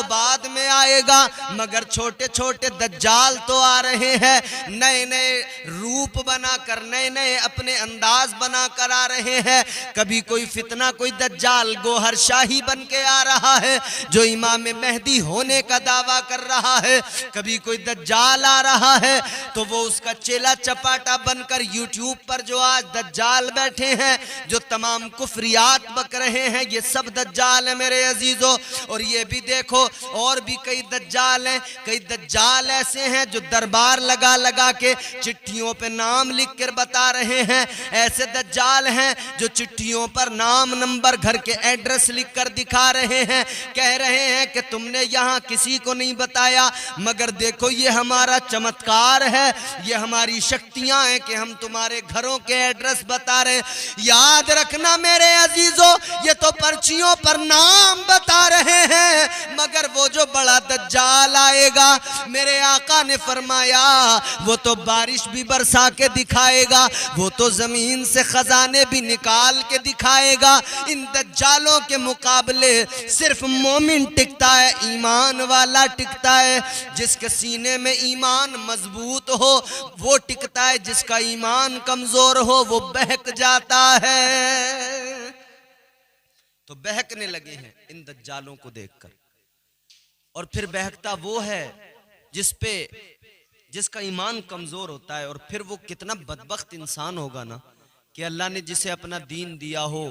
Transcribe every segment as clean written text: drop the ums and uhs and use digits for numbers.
तो बाद में आएगा, मगर छोटे छोटे दज्जाल तो आ रहे हैं, नए नए रूप बनाकर, नए नए अपने अंदाज बनाकर आ रहे हैं। कभी कोई फितना, कोई दज्जाल गोहर शाही बन के आ रहा है जो इमाम मेहदी होने का दावा कर रहा है, कभी कोई दज्जाल आ रहा है तो वो उसका चेला चपाटा बनकर यूट्यूब पर जो आज दज्जाल बैठे हैं, जो तमाम कुफरियात बक रहे हैं, ये सब दज्जाल है मेरे अजीजों। और ये भी देखो और भी कई दज्जाल हैं, कई दज्जाल ऐसे हैं जो दरबार लगा लगा के चिट्ठियों पे नाम लिख कर बता रहे हैं, ऐसे दज्जाल हैं जो चिट्ठियों पर नाम, नंबर, घर के एड्रेस लिख कर दिखा रहे हैं, कह रहे हैं कि तुमने यहाँ किसी को नहीं बताया, मगर देखो ये हमारा चमत्कार है, ये हमारी शक्तियां हैं कि हम तुम्हारे घरों के एड्रेस बता रहे। याद रखना मेरे अजीजों, ये तो पर्चियों पर नाम बता रहे हैं, मगर वो जो बड़ा दज्जाल आएगा, मेरे आका ने फरमाया, वो तो बारिश भी बरसा के दिखाएगा, वो तो जमीन से खजाने भी निकाल के दिखाएगा। इन दज्जालों के मुकाबले सिर्फ मोमिन टिकता है, ईमान वाला टिकता है, जिसके सीने में ईमान मजबूत हो वो टिकता है, जिसका ईमान कमजोर हो वो बहक जाता है। तो बहकने लगे हैं इन दज्जालों को देखकर। और फिर बहकता वो है जिसका ईमान कमजोर होता है। और फिर वो कितना बदबख्त इंसान होगा ना कि अल्लाह ने जिसे अपना दीन दिया हो,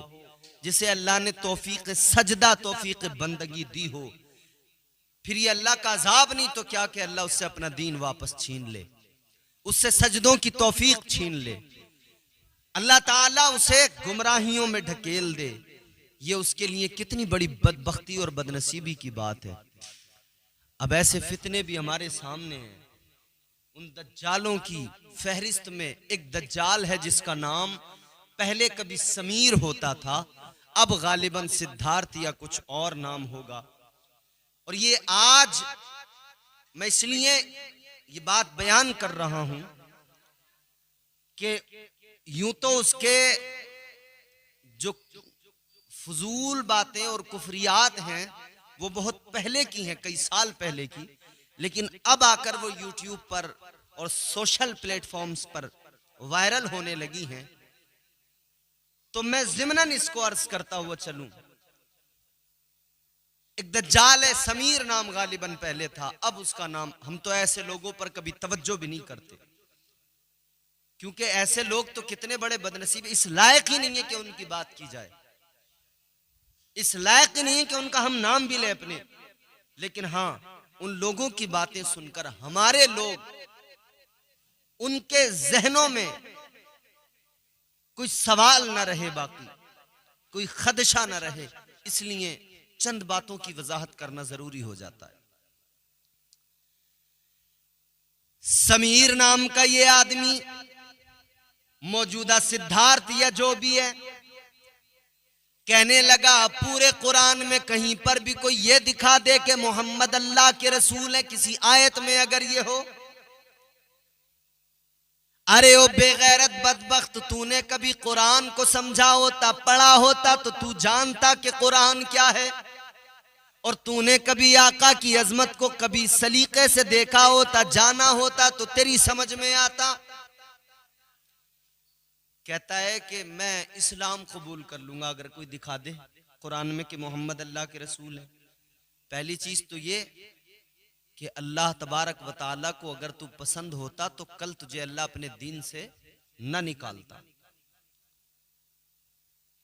जिसे अल्लाह ने तौफीक सजदा, तौफीक बंदगी दी हो, फिर ये अल्लाह का अजाब नहीं तो क्या कि अल्लाह उससे अपना दीन वापस छीन ले, उससे सजदों की तौफीक छीन ले, अल्लाह ताला उसे गुमराहियों में ढकेल दे। ये उसके लिए कितनी बड़ी बदबख्ती और बदनसीबी की बात है। अब ऐसे फितने भी हमारे सामने हैं। उन दज्जालों की फहरिस्त में एक दज्जाल है जिसका नाम पहले कभी समीर होता था, अब गालिबन सिद्धार्थ या कुछ और नाम होगा। और ये आज मैं इसलिए ये बात बयान कर रहा हूं कि यूं तो उसके जो फजूल बातें और कुफरियात हैं वो बहुत पहले की हैं, कई साल पहले की, लेकिन अब आकर वो यूट्यूब पर और सोशल प्लेटफॉर्म्स पर वायरल होने लगी हैं। तो मैं ज़िमनन इसको अर्ज करता हुआ चलूं। एक दज्जाल है, समीर नाम गालिबन पहले था, अब उसका नाम, हम तो ऐसे लोगों पर कभी तवज्जो भी नहीं करते, क्योंकि ऐसे लोग तो कितने बड़े बदनसीब, इस लायक ही नहीं है कि उनकी बात की जाए, इस लायक ही नहीं है कि उनका हम नाम भी ले अपने। लेकिन हाँ, उन लोगों की बातें सुनकर हमारे लोग, उनके जहनों में कोई सवाल ना रहे, बाकी कोई खदशा ना रहे, इसलिए चंद बातों की वजाहत करना जरूरी हो जाता है। समीर नाम का ये आदमी मौजूदा सिद्धार्थ या जो भी है, कहने लगा पूरे कुरान में कहीं पर भी कोई ये दिखा दे कि मोहम्मद अल्लाह के रसूल है, किसी आयत में अगर ये हो। अरे ओ बेगैरत बदबख्त, तूने कभी कुरान को समझा होता, पढ़ा होता तो तू जानता कि कुरान क्या है, और तूने कभी आका की अजमत को कभी सलीके से देखा होता, जाना होता तो तेरी समझ में आता। कहता है कि मैं इस्लाम कबूल कर लूंगा अगर कोई दिखा दे कुरान में कि मोहम्मद अल्लाह के रसूल है। पहली चीज तो ये कि अल्लाह तबारक व तआला को अगर तू पसंद होता तो कल तुझे अल्लाह अपने दीन से न निकालता।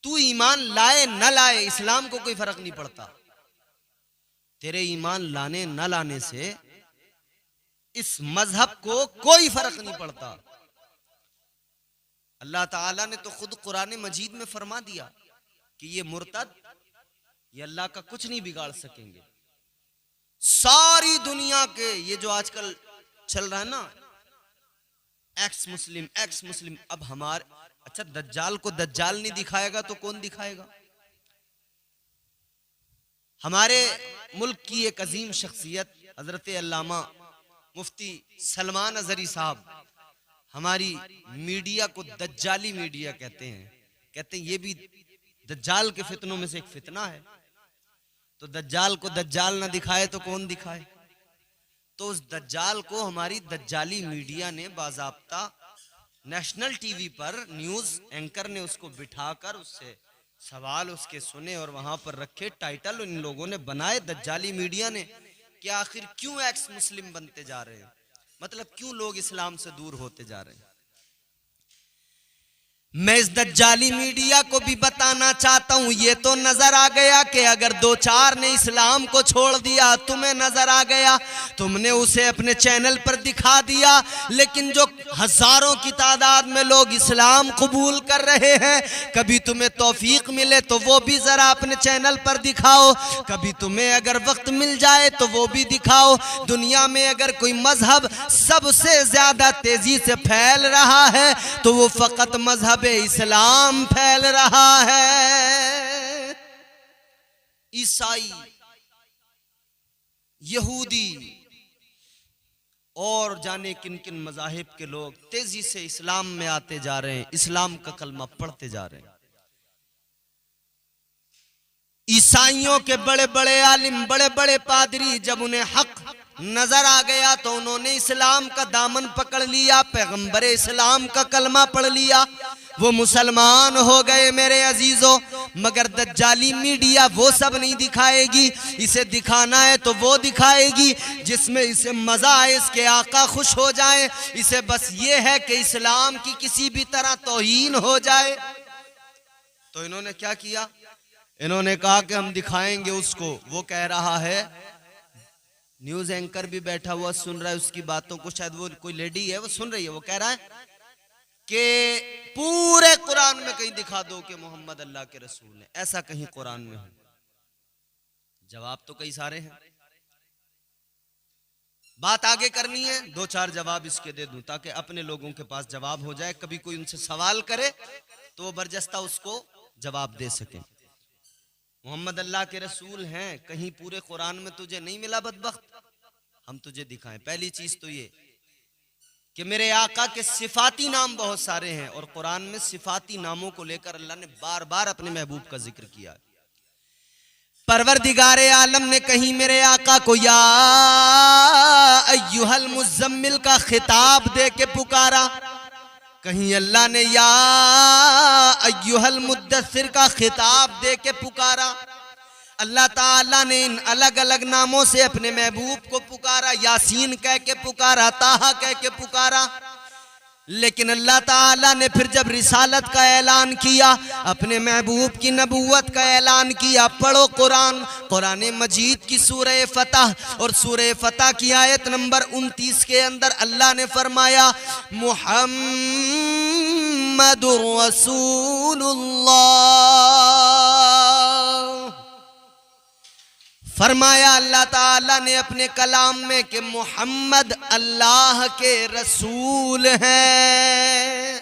तू ईमान लाए न लाए, इस्लाम को कोई फर्क नहीं पड़ता, तेरे ईमान लाने न लाने से इस मजहब को कोई फर्क नहीं पड़ता। अल्लाह ताला ने तो खुद कुरान मजीद में फरमा दिया कि ये मुर्तद, ये अल्लाह का कुछ नहीं बिगाड़ सकेंगे। सारी दुनिया के ये जो आजकल चल रहा है ना, एक्स मुस्लिम, अब हमारे, अच्छा दज्जाल को दज्जाल नहीं दिखाएगा तो कौन दिखाएगा? हमारे मुल्क की एक अजीम शख्सियत हजरत अल्लामा मुफ्ती सलमान अजहरी साहब हमारी मीडिया को दज्जाली मीडिया कहते हैं ये भी दज्जाल के फितनों में से एक फितना है। तो दज्जाल को दज्जाल ना दिखाए तो कौन दिखाए? तो उस दज्जाल को हमारी दज्जाली मीडिया ने बाज़ाब्ता नेशनल टीवी पर न्यूज एंकर ने उसको बिठाकर उससे सवाल उसके सुने और वहां पर रखे। टाइटल इन लोगों ने बनाए, दज्जाली मीडिया ने, कि आखिर क्यों एक्स मुस्लिम बनते जा रहे हैं, मतलब क्यों लोग इस्लाम से दूर होते जा रहे हैं। मैं इस दज्जाली मीडिया को भी बताना चाहता हूं, ये तो नजर आ गया कि अगर दो चार ने इस्लाम को छोड़ दिया, तुम्हें नजर आ गया, तुमने उसे अपने चैनल पर दिखा दिया, लेकिन जो हजारों की तादाद में लोग इस्लाम कबूल कर रहे हैं, कभी तुम्हें तौफीक मिले तो वो भी जरा अपने चैनल पर दिखाओ, कभी तुम्हें अगर वक्त मिल जाए तो वो भी दिखाओ। दुनिया में अगर कोई मजहब सबसे ज्यादा तेजी से फैल रहा है तो वो फकत मजहब इस्लाम फैल रहा है। ईसाई, यहूदी और जाने किन किन मजाहिब के लोग तेजी से इस्लाम में आते जा रहे हैं, इस्लाम का कलमा पढ़ते जा रहे हैं। ईसाइयों के बड़े बड़े आलिम, बड़े बड़े पादरी, जब उन्हें हक नजर आ गया तो उन्होंने इस्लाम का दामन पकड़ लिया, पैगंबर इस्लाम का कलमा पढ़ लिया, वो मुसलमान हो गए मेरे अजीजों। मगर दज्जाली मीडिया वो सब नहीं दिखाएगी। इसे दिखाना है तो वो दिखाएगी जिसमें इसे मजा आए, इसके आका खुश हो जाए। इसे बस ये है कि इस्लाम की किसी भी तरह तौहीन हो जाए। तो इन्होंने क्या किया, इन्होंने कहा कि हम दिखाएंगे उसको। वो कह रहा है, न्यूज एंकर भी बैठा हुआ सुन रहा है उसकी बातों को, शायद वो कोई लेडी है वो सुन रही है, वो कह रहा है कि पूरे कुरान में कहीं दिखा दो कि मोहम्मद अल्लाह के रसूल है, ऐसा कहीं कुरान में हो। जवाब तो कई सारे हैं, बात आगे करनी है, दो चार जवाब इसके दे दूं ताकि अपने लोगों के पास जवाब हो जाए। कभी कोई उनसे सवाल करे तो वो बरजस्ता उसको जवाब दे सके। मोहम्मद अल्लाह के रसूल हैं, कहीं पूरे कुरान में तुझे नहीं मिला बदबख्त, हम तुझे दिखाएं। पहली चीज तो ये कि मेरे आका के सिफाती नाम बहुत सारे हैं और कुरान में सिफाती नामों को लेकर अल्लाह ने बार बार अपने महबूब का जिक्र किया। परवरदिगारे आलम ने कहीं मेरे आका को या अय्युहल मुज़म्मिल का खिताब दे के पुकारा, कहीं अल्लाह ने या अय्युहल मुद्दस्सिर का खिताब दे के पुकारा। अल्लाह ताला ने इन अलग अलग नामों से अपने महबूब को पुकारा, यासीन कह के पुकारा, ताहा कह के पुकारा। लेकिन अल्लाह ताला ने फिर जब रिसालत का ऐलान किया, अपने महबूब की नबूवत का ऐलान किया, पढ़ो कुरान, कुरान मजीद की सूरह फतह और सूरह फतह की आयत नंबर 29 के अंदर अल्लाह ने फरमाया मुहम्मदुर रसूलुल्लाह। फरमाया अल्लाह ताला ने अपने कलाम में कि मोहम्मद अल्लाह के रसूल हैं।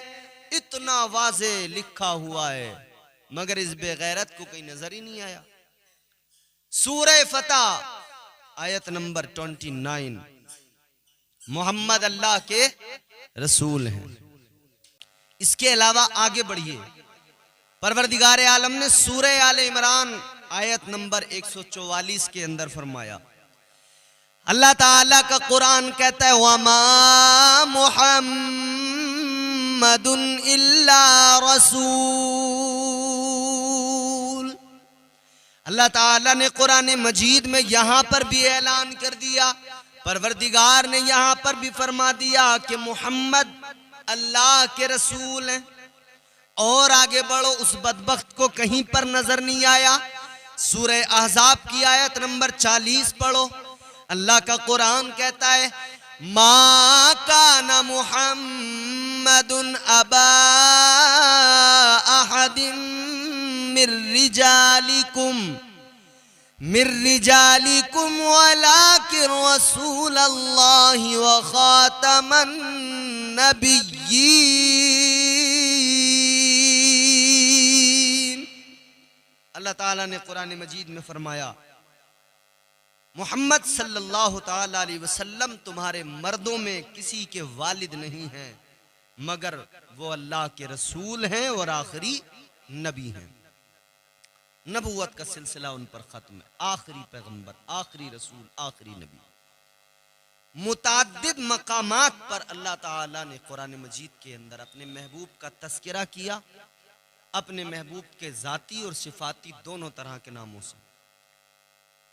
इतना वाज़े लिखा हुआ है, मगर इस बेगैरत को कहीं नजर ही नहीं आया। सूरह फतह आयत नंबर 29, मोहम्मद अल्लाह के रसूल हैं। इसके अलावा आगे बढ़िए, परवरदिगार आलम ने सूरह आले इमरान आयत नंबर 144 के अंदर फरमाया, अल्लाह ताला का कुरान कहता है वमा मुहम्मदुन इल्ला रसूल। अल्लाह ताला ने कुरान मजीद में यहां पर भी ऐलान कर दिया, परवरदिगार ने यहां पर भी फरमा दिया कि मोहम्मद अल्लाह के रसूल हैं। और आगे बढ़ो, उस बदबख्त को कहीं पर नजर नहीं आया। सूरह अहज़ाब की आयत नंबर 40 पढ़ो, अल्लाह का कुरान कहता है मा काना मुहम्मदुन अबा अहदिम मिर रिजालिकुम वलाकिन रसूलल्लाहि व खातमन नबिय्यीन। अल्लाह ताला ने कुरान मजीद में फरमाया मोहम्मद सल्लल्लाहु ताला अलैहि वसल्लम तुम्हारे मर्दों में किसी के वालिद नहीं हैं, मगर वो अल्लाह के रसूल हैं और आखिरी नबी हैं। नबूवत का सिलसिला उन पर खत्म है। आखिरी पैगंबर, आखिरी रसूल, आखिरी नबी। मुताद्दिद मकामात पर अल्लाह ताला ने कुरान मजीद के अंदर अपने महबूब का तस्करा किया, अपने महबूब के ज़ाती और सिफाती दोनों तरह के नामों से।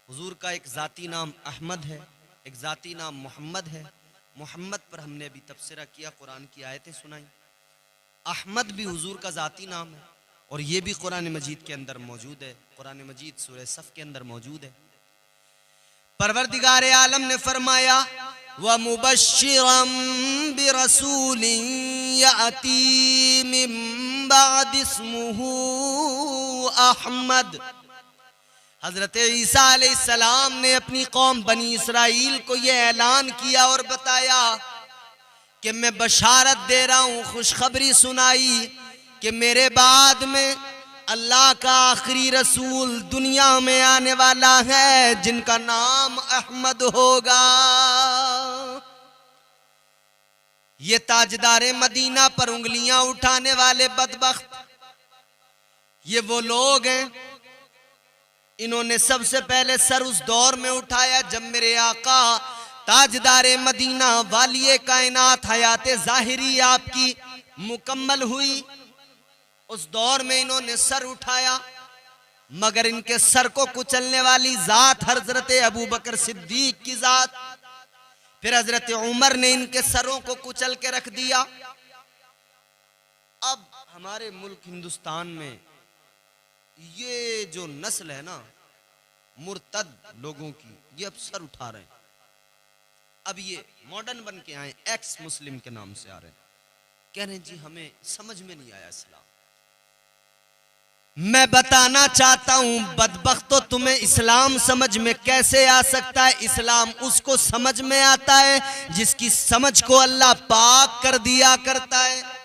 हुजूर का एक ज़ाती नाम अहमद है, एक ज़ाती नाम मोहम्मद है। मोहम्मद पर हमने अभी तबसरा किया, कुरान की आयतें सुनाई। अहमद भी हुजूर का ज़ाती नाम है और ये भी कुरान मजीद के अंदर मौजूद है। कुरान मजीद सूरह सफ के अंदर मौजूद है। परवरदिगार आलम ने फरमाया व मुबश्शिरम बिरसूलिन याती मिन बाद इस्मुहु अहमद। हजरत ईसा अलैहिस्सलाम ने अपनी कौम बनी इसराइल को यह ऐलान किया और बताया कि मैं बशारत दे रहा हूँ, खुशखबरी सुनाई कि मेरे बाद में अल्लाह का आखिरी रसूल दुनिया में आने वाला है जिनका नाम अहमद होगा। ये ताजदारे मदीना पर उंगलियां उठाने वाले बदबख्त, ये वो लोग हैं, इन्होंने सबसे पहले सर उस दौर में उठाया जब मेरे आका ताजदारे मदीना वालिए कायनात हयाते ज़ाहिरी आपकी मुकम्मल हुई। उस दौर में इन्होंने सर उठाया, मगर इनके सर को कुचलने वाली जात हजरत अबू बकर सिद्दीक की जात, फिर हजरत उमर ने इनके सरों को कुचल के रख दिया। अब हमारे मुल्क हिंदुस्तान में ये जो नस्ल है ना मुर्तद लोगों की, ये अब सर उठा रहे हैं। अब ये मॉडर्न बन के आए, एक्स मुस्लिम के नाम से आ रहे हैं, कह रहे हैं जी हमें समझ में नहीं आया इस्लाम। मैं बताना चाहता हूं बदबख्तो, तुम्हें इस्लाम समझ में कैसे आ सकता है? इस्लाम उसको समझ में आता है जिसकी समझ को अल्लाह पाक कर दिया करता है।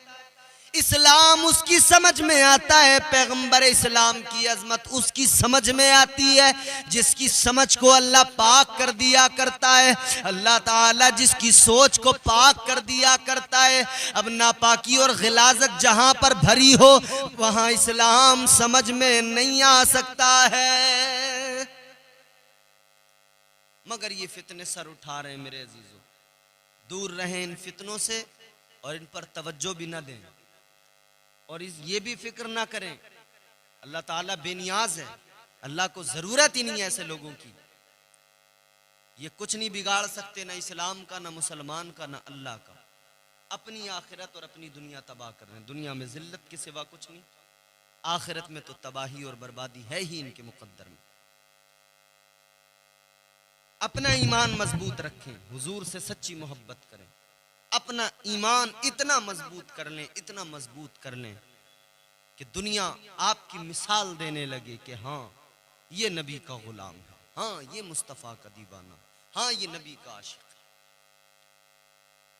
इस्लाम उसकी समझ में आता है, पैगंबर इस्लाम की अजमत उसकी समझ में आती है जिसकी समझ को अल्लाह पाक कर दिया करता है। अल्लाह ताला जिसकी सोच को पाक कर दिया करता है। अब नापाकी और गिलाजत जहां पर भरी हो वहां इस्लाम समझ में नहीं आ सकता है। मगर ये फितने सर उठा रहे हैं मेरे अजीजों, दूर रहें इन फितनों से और इन पर तवज्जो भी ना दें और ये भी फिक्र ना करें अल्लाह ताला बेनियाज है, अल्लाह को जरूरत ही नहीं है ऐसे लोगों की। ये कुछ नहीं बिगाड़ सकते, ना इस्लाम का, ना मुसलमान का, ना अल्लाह का। अपनी आखिरत और अपनी दुनिया तबाह कर रहे हैं। दुनिया में जिल्लत के सिवा कुछ नहीं, आखिरत में तो तबाही और बर्बादी है ही इनके मुकद्दर में। अपना ईमान मजबूत रखें, हुजूर से सच्ची मोहब्बत करें, अपना ईमान इतना मजबूत कर लें, इतना मजबूत कर लें कि दुनिया आपकी मिसाल देने लगे कि हाँ ये नबी का गुलाम है, हाँ ये मुस्तफ़ा का दीवाना, हाँ ये नबी का आशिक है।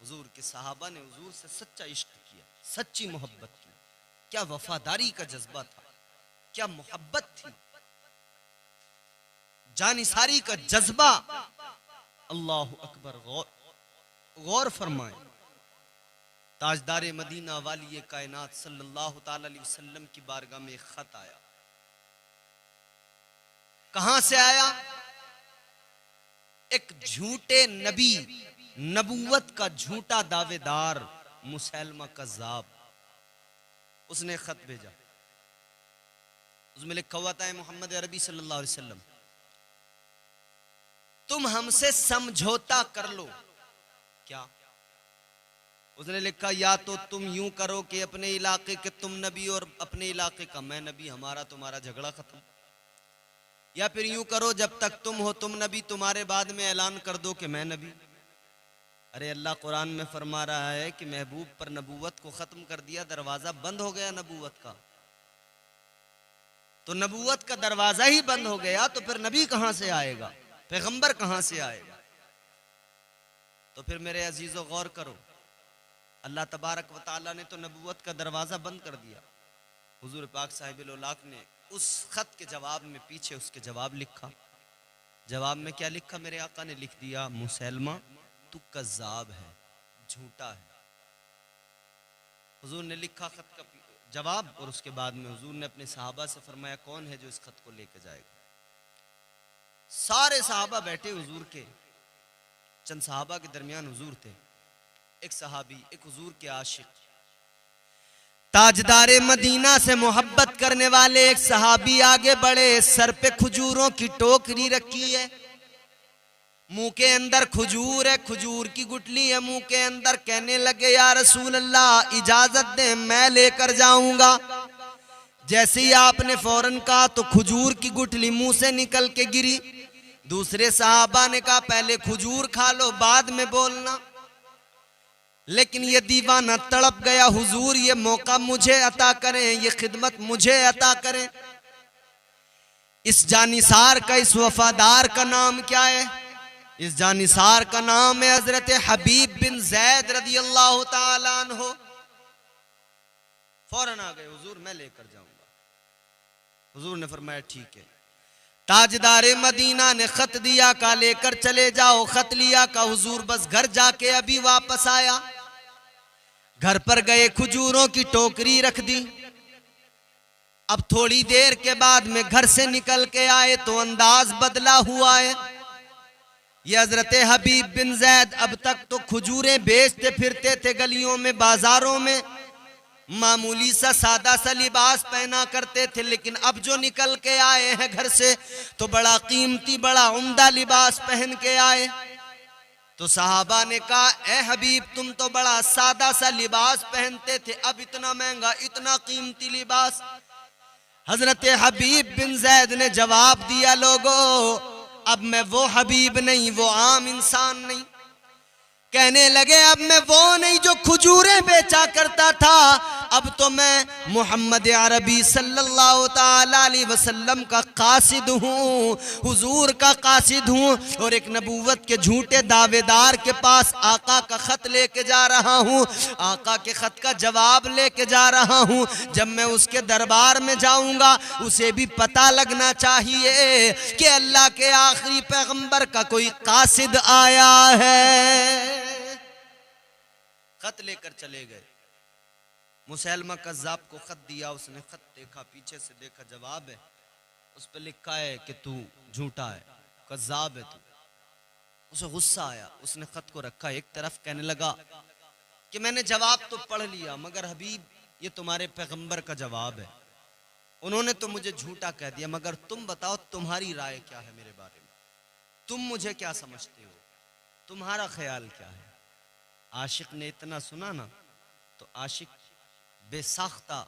हुजूर के सहाबा ने हुजूर से सच्चा इश्क किया, सच्ची मोहब्बत की। क्या वफादारी का जज्बा था, क्या मोहब्बत थी, जानिसारी का जज्बा। अल्लाह अकबर। गौर फरमाए, ताजदारे मदीना वाली कायनात सल्लल्लाहु ताला अलैहि वसल्लम की बारगाह में एक खत आया। कहां से आया? एक झूठे नबी, नबूवत का झूठा दावेदार मुसैलमा कज़्ज़ाब, उसने खत भेजा। उसमें लिखा हुआ था मोहम्मद अरबी सल्लल्लाहु अलैहि वसल्लम, तुम हमसे समझौता कर लो। क्या? उसने लिखा या तो तुम यूं करो कि अपने इलाके के तुम नबी और अपने इलाके का मैं नबी, हमारा तुम्हारा झगड़ा खत्म, या फिर यूं करो जब तक तुम हो तुम नबी, तुम्हारे बाद में ऐलान कर दो कि मैं नबी। अरे अल्लाह कुरान में फरमा रहा है कि महबूब पर नबूवत को खत्म कर दिया, दरवाजा बंद हो गया नबूवत का। तो नबूवत का दरवाजा ही बंद हो गया तो फिर नबी कहां से आएगा, पैगंबर कहां से आएगा? तो फिर मेरे अजीजों गौर करो, अल्लाह तबारक व तआला ने तो नबूवत का दरवाजा बंद कर दिया। हुजूर पाक साहिबुल औलाक ने उस खत के जवाब में पीछे उसके जवाब लिखा। जवाब में क्या लिखा? मेरे आका ने लिख दिया, मुसैलमा तू कज़्ज़ाब है, झूठा है। हुजूर ने लिखा खत का जवाब। और उसके बाद में हुजूर ने अपने सहाबा से फरमाया, कौन है जो इस खत को लेके जाएगा? सारे सहाबा बैठे हुजूर के, चंद सहाबा के दरमियान हुजूर थे, एक सहाबी, एक हुजूर के आशिक, ताजदारे मदीना से मोहब्बत करने वाले एक सहाबी आगे बढ़े। सर पे खजूरों की टोकरी रखी है, मुंह के अंदर खजूर है, खजूर की गुठली है मुंह के अंदर। कहने लगे, या रसूल अल्लाह इजाजत दे, मैं लेकर जाऊंगा। जैसे ही आपने फौरन कहा तो खजूर की गुठली मुंह से निकल के गिरी। दूसरे सहाबा ने कहा, पहले खजूर खा लो, बाद में बोलना। लेकिन ये दीवाना तड़प गया, हुजूर ये मौका मुझे अता करें, ये खिदमत मुझे अता करें। इस जानिसार का, इस वफादार का नाम क्या है? इस जानिसार का नाम है हजरत हबीब बिन जैद रदी अल्लाह ताला अन्हो। फौरन आ गए, हुजूर मैं लेकर जाऊंगा। हुजूर ने फरमाया ठीक है। ताजदारे मदीना ने खत दिया, का लेकर चले जाओ। खत लिया का हुजूर बस घर जाके अभी वापस आया। घर पर गए, खजूरों की टोकरी रख दी। अब थोड़ी देर के बाद में घर से निकल के आए तो अंदाज बदला हुआ है। ये हजरत हबीब बिन जैद अब तक तो खजूरें बेचते फिरते थे गलियों में, बाजारों में, मामूली सा सादा सा लिबास पहना करते थे। लेकिन अब जो निकल के आए हैं घर से तो बड़ा कीमती, बड़ा उम्दा लिबास पहन के आए। तो सहाबा ने कहा, ए हबीब तुम तो बड़ा सादा सा लिबास पहनते थे, अब इतना महंगा, इतना कीमती लिबास। हजरत हबीब बिन जैद ने जवाब दिया, लोगों अब मैं वो हबीब नहीं, वो आम इंसान नहीं। कहने लगे, अब मैं वो नहीं जो खजूरें बेचा करता था, अब तो मैं मोहम्मद अरबी सल्लल्लाहु ताला अलैहि वसल्लम का कासिद हूँ, हुजूर का कासिद हूँ। और एक नबूवत के झूठे दावेदार के पास आका का खत लेके जा रहा हूँ, आका के खत का जवाब लेके जा रहा हूँ। जब मैं उसके दरबार में जाऊँगा उसे भी पता लगना चाहिए कि अल्लाह के आखिरी पैगंबर का कोई कासिद आया है। खत लेकर चले गए। मुसैलमा कज़्ज़ाब को खत दिया, उसने खत देखा, पीछे से देखा, जवाब है, उस पर लिखा है कि तू झूठा है, कज़्ज़ाब है तू। उसे गुस्सा आया, उसने खत को रखा एक तरफ। कहने लगा कि मैंने जवाब तो पढ़ लिया, मगर हबीब ये तुम्हारे पैगंबर का जवाब है, उन्होंने तो मुझे झूठा कह दिया, मगर तुम बताओ तुम्हारी राय क्या है मेरे बारे में, तुम मुझे क्या समझते हो, तुम्हारा ख्याल क्या है। आशिक ने इतना सुना ना तो आशिक बेसाख्ता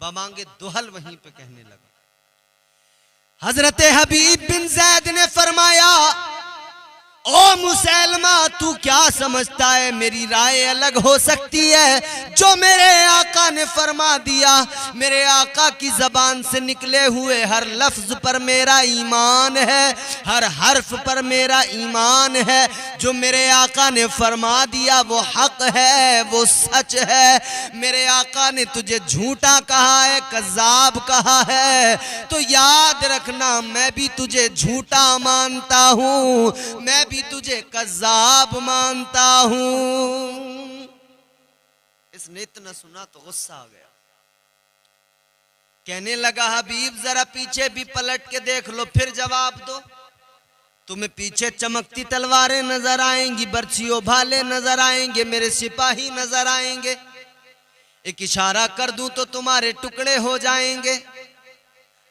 बमांगे दुहल वहीं पे कहने लगा। हजरत हबीब बिन जैद ने फरमाया, ओ मुसैलमा तू क्या समझता है, मेरी राय अलग हो सकती है, जो मेरे आका ने फरमा दिया, मेरे आका की जबान से निकले हुए हर लफ्ज पर मेरा ईमान है, हर हर्फ पर मेरा ईमान है। जो मेरे आका ने फरमा दिया वो हक है, वो सच है। मेरे आका ने तुझे झूठा कहा है, कज़्ज़ाब कहा है, तो याद रखना मैं भी तुझे झूठा मानता हूँ, मैं भी तुझे कज़्ज़ाब मानता हूं। इसने इतना सुना तो गुस्सा आ गया। कहने लगा, हबीब जरा पीछे भी पलट के देख लो, फिर जवाब दो। तुम्हें पीछे चमकती तलवारें नजर आएंगी, बर्छियों भाले नजर आएंगे, मेरे सिपाही नजर आएंगे, एक इशारा कर दूं तो तुम्हारे टुकड़े हो जाएंगे।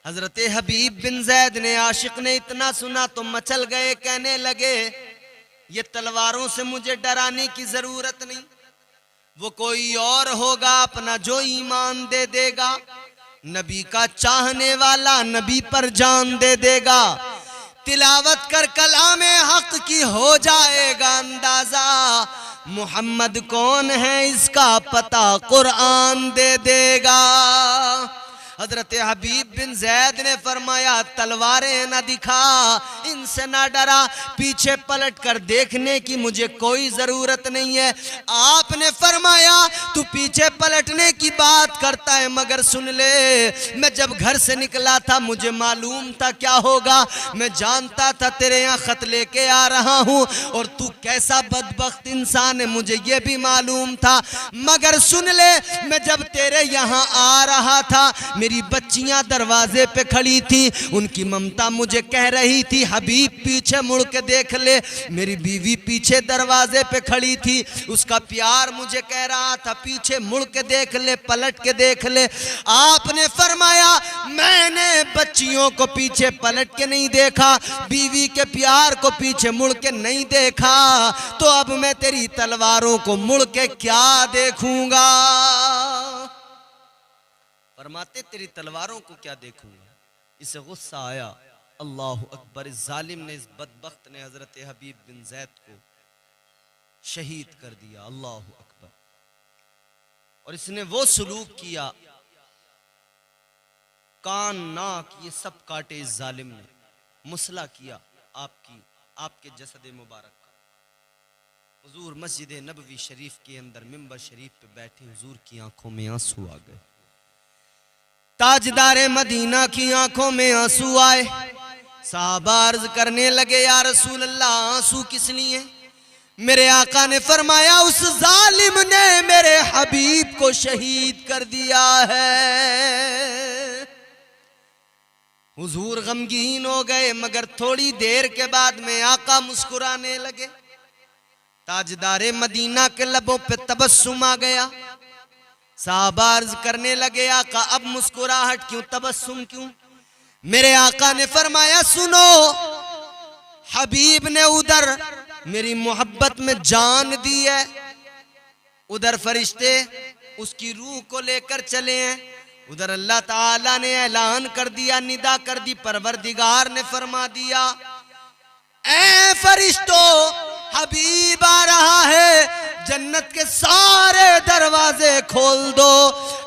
हजरत हबीब बिन जैद ने, आशिक ने इतना सुना तो मचल गए। कहने लगे, ये तलवारों से मुझे डराने की जरूरत नहीं, वो कोई और होगा अपना जो ईमान दे देगा, नबी का चाहने वाला नबी पर जान दे देगा। तिलावत कर कलामे हक की हो जाएगा अंदाजा, मोहम्मद कौन है इसका पता कुरान दे देगा। हजरत हबीब बिन जैद ने फरमाया तलवारें न दिखा, इनसे ना डरा, पीछे पलट कर देखने की मुझे कोई जरूरत नहीं है। आपने फरमाया तू पीछे पलटने की बात करता है, मगर सुन ले, मैं जब घर से निकला था मुझे मालूम था क्या होगा, मैं जानता था तेरे यहाँ खत लेके आ रहा हूँ और तू कैसा बदबख्त इंसान है मुझे ये भी मालूम था। मगर सुन ले, मैं जब तेरे यहाँ आ रहा था मेरी बच्चियां दरवाजे पे खड़ी थी, उनकी ममता मुझे कह रही थी हबीब पीछे मुड़ के देख ले। मेरी बीवी पीछे दरवाजे पे खड़ी थी, उसका प्यार मुझे कह रहा था पीछे मुड़ के देख ले, पलट के देख ले। आपने फरमाया मैंने बच्चियों को पीछे पलट के नहीं देखा, बीवी के प्यार को पीछे मुड़ के नहीं देखा, तो अब मैं तेरी तलवारों को मुड़ के क्या देखूंगा। फरमाते तेरी तलवारों को क्या देखूंगा। इसे गुस्सा आया, अल्लाह अकबर, इस जालिम ने, इस बदबख्त ने हजरत हबीब बिन जैद को शहीद कर दिया। अल्लाह अकबर। और इसने वो सलूक किया, कान नाक ये सब काटे इस जालिम ने, मुसला किया आपके जसद मुबारक का। हुजूर मस्जिद नबवी शरीफ के अंदर मिंबर शरीफ पे बैठे, हुजूर की आंखों में आंसू आ गए, ताजदारे मदीना की आंखों में आंसू आए। साहबा अर्ज करने लगे या रसूल अल्लाह आंसू किस लिए। मेरे आका ने फरमाया उस जालिम ने मेरे हबीब को शहीद कर दिया है। हुजूर गमगीन हो गए, मगर थोड़ी देर के बाद में आका मुस्कुराने लगे। ताजदारे मदीना के लबों पे तबस्सुम आ गया। साहबा अर्ज करने लगे आका अब मुस्कुराहट क्यों, तबस्सुम क्यों। मेरे आका ने फरमाया सुनो, हबीब ने उधर मेरी मोहब्बत में जान दी है, उधर फरिश्ते उसकी रूह को लेकर चले हैं, उधर अल्लाह ताला ने ऐलान कर दिया, निदा कर दी, परवरदिगार ने फरमा दिया ऐ फरिश्तों हबीब आ रहा है, जन्नत के सारे दरवाजे खोल दो,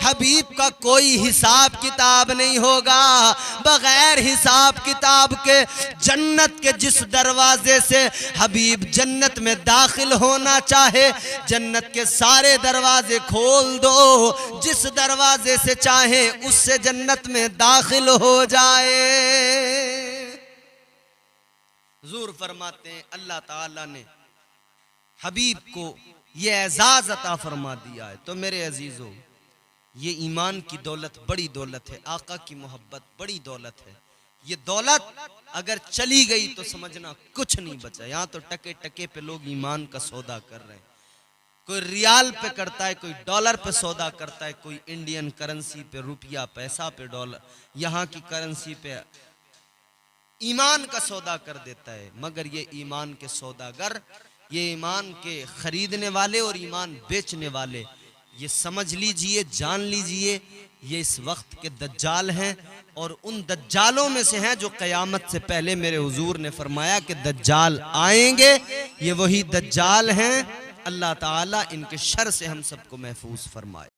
हबीब का कोई हिसाब किताब नहीं होगा। बगैर हिसाब किताब के जन्नत के जिस दरवाजे से हबीब जन्नत में दाखिल होना चाहे, जन्नत के सारे दरवाजे खोल दो, जिस दरवाजे से चाहे उससे जन्नत में दाखिल हो जाए। हुजूर फरमाते हैं अल्लाह ताला ने हबीब को ये एजाज अता फरमा दिया है। तो मेरे अजीजों, ये ईमान की दौलत बड़ी दौलत है, आका की मोहब्बत बड़ी दौलत है। ये दौलत अगर चली गई तो समझना कुछ नहीं बचा। यहाँ तो टके टके पे लोग ईमान का सौदा कर रहे हैं, कोई रियाल पे करता है, कोई डॉलर पे सौदा करता है, कोई इंडियन करेंसी पे रुपया, पैसा पे डॉलर, यहाँ की करेंसी पे ईमान का सौदा कर देता है। मगर ये ईमान के सौदागर, ये ईमान के खरीदने वाले और ईमान बेचने वाले, ये समझ लीजिए, जान लीजिए, ये इस वक्त के दज्जाल हैं और उन दज्जालों में से हैं जो क़यामत से पहले मेरे हुजूर ने फरमाया कि दज्जाल आएंगे। ये वही दज्जाल हैं। अल्लाह ताला इनके शर से हम सबको महफूज फरमाए।